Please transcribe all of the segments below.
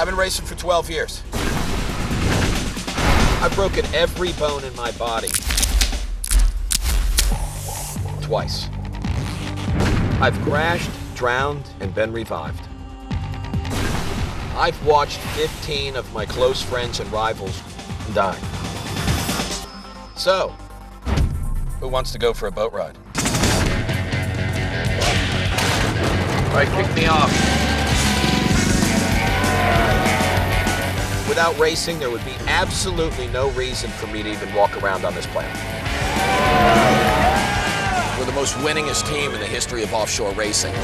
I've been racing for 12 years. I've broken every bone in my body. Twice. I've crashed, drowned, and been revived. I've watched 15 of my close friends and rivals die. So, who wants to go for a boat ride? All right, kick me off. Without racing, there would be absolutely no reason for me to even walk around on this planet. We're the most winningest team in the history of offshore racing. We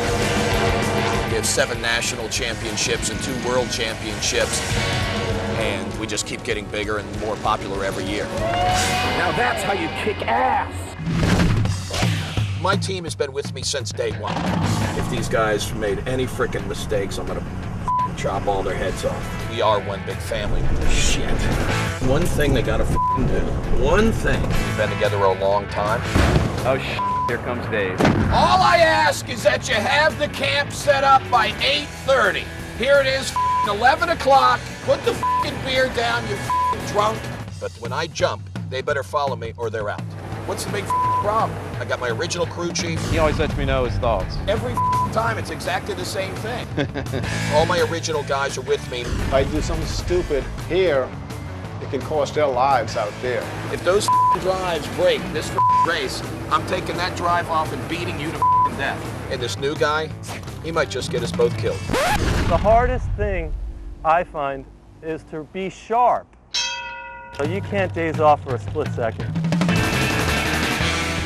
have 7 national championships and 2 world championships, and we just keep getting bigger and more popular every year. Now that's how you kick ass! My team has been with me since day one. If these guys made any frickin' mistakes, I'm gonna chop all their heads off. We are one big family. Shit. One thing they gotta do. One thing. We've been together a long time. Oh, here comes Dave. All I ask is that you have the camp set up by 8:30. Here it is, 11 o'clock. Put the beer down, you drunk. But when I jump, they better follow me or they're out. What's the big problem? I got my original crew chief. He always lets me know his thoughts. Every time, it's exactly the same thing. All my original guys are with me. If I do something stupid here, it can cost their lives out there. If those drives break this race, I'm taking that drive off and beating you to death. And this new guy, he might just get us both killed. The hardest thing I find is to be sharp. So you can't daze off for a split second.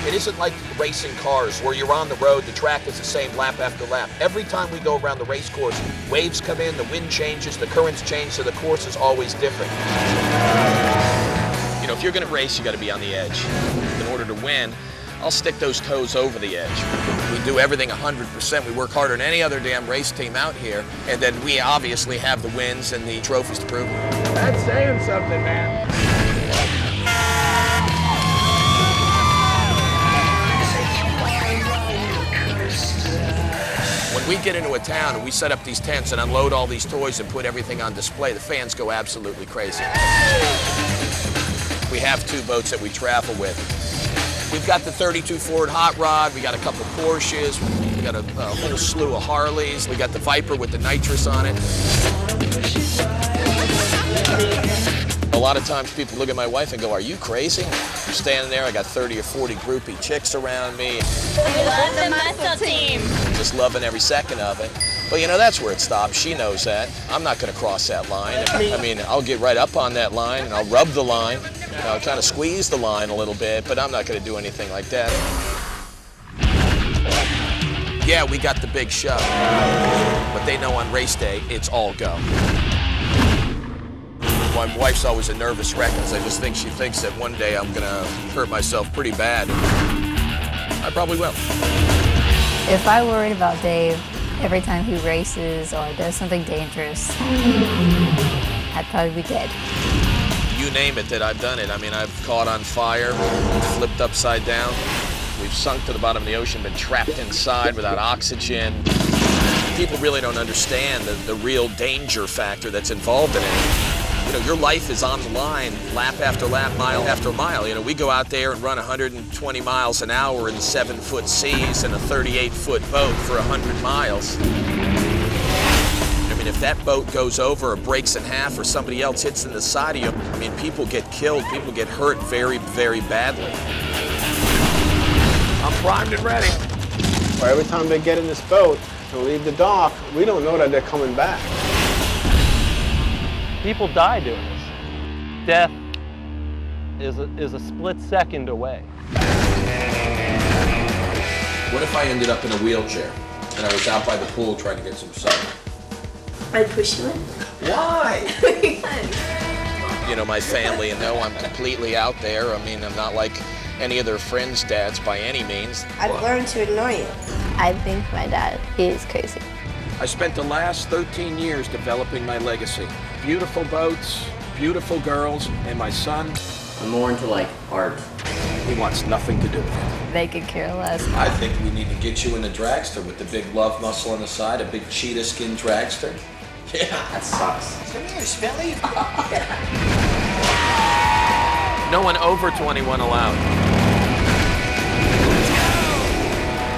It isn't like racing cars where you're on the road, the track is the same lap after lap. Every time we go around the race course, waves come in, the wind changes, the currents change, so the course is always different. You know, if you're gonna race, you gotta be on the edge. In order to win, I'll stick those toes over the edge. We do everything 100%. We work harder than any other damn race team out here, and then we obviously have the wins and the trophies to prove it. That's saying something, man. When we get into a town and we set up these tents and unload all these toys and put everything on display, the fans go absolutely crazy. We have 2 boats that we travel with. We've got the 32 Ford Hot Rod, we got a couple Porsches, we got a whole slew of Harleys, we got the Viper with the nitrous on it. A lot of times people look at my wife and go, "Are you crazy?" I'm standing there, I got 30 or 40 groupie chicks around me. We love the muscle team. Just loving every second of it. But you know, that's where it stops. She knows that. I'm not gonna cross that line. I mean, I'll get right up on that line and I'll rub the line. I'll kind of squeeze the line a little bit, but I'm not gonna do anything like that. Yeah, we got the big show. But they know on race day, it's all go. My wife's always a nervous wreck because I just think she thinks that one day I'm gonna hurt myself pretty bad. I probably will. If I worried about Dave every time he races or does something dangerous, I'd probably be dead. You name it that I've done it. I mean, I've caught on fire, flipped upside down. We've sunk to the bottom of the ocean, been trapped inside without oxygen. People really don't understand the real danger factor that's involved in it. You know, your life is on the line, lap after lap, mile after mile. You know, we go out there and run 120 miles an hour in 7-foot seas in a 38-foot boat for 100 miles. I mean, if that boat goes over or breaks in half or somebody else hits in the side of you, I mean, people get killed, people get hurt very, very badly. I'm primed and ready. Or every time they get in this boat to leave the dock, we don't know that they're coming back. People die doing this. Death is a split second away. What if I ended up in a wheelchair and I was out by the pool trying to get some sun? I'd push you in. Why? You know, my family know I'm completely out there. I mean, I'm not like any of their friends' dads by any means. I've learned to ignore you. I think my dad is crazy. I spent the last 13 years developing my legacy. Beautiful boats, beautiful girls, and my son. I'm more into like art. He wants nothing to do with it. They could care less. I think we need to get you in a dragster with the big love muscle on the side, a big cheetah skin dragster. That sucks. No one over 21 allowed.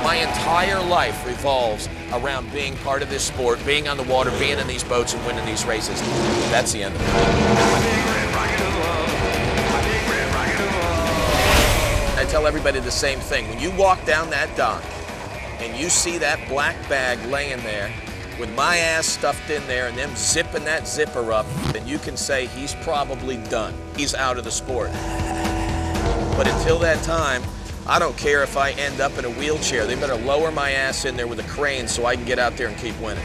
My entire life revolves around being part of this sport, being on the water, being in these boats, and winning these races. That's the end of it. I tell everybody the same thing. When you walk down that dock and you see that black bag laying there with my ass stuffed in there and them zipping that zipper up, then you can say he's probably done. He's out of the sport. But until that time, I don't care if I end up in a wheelchair. They better lower my ass in there with a crane so I can get out there and keep winning.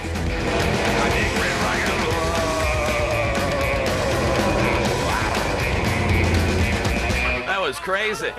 That was crazy.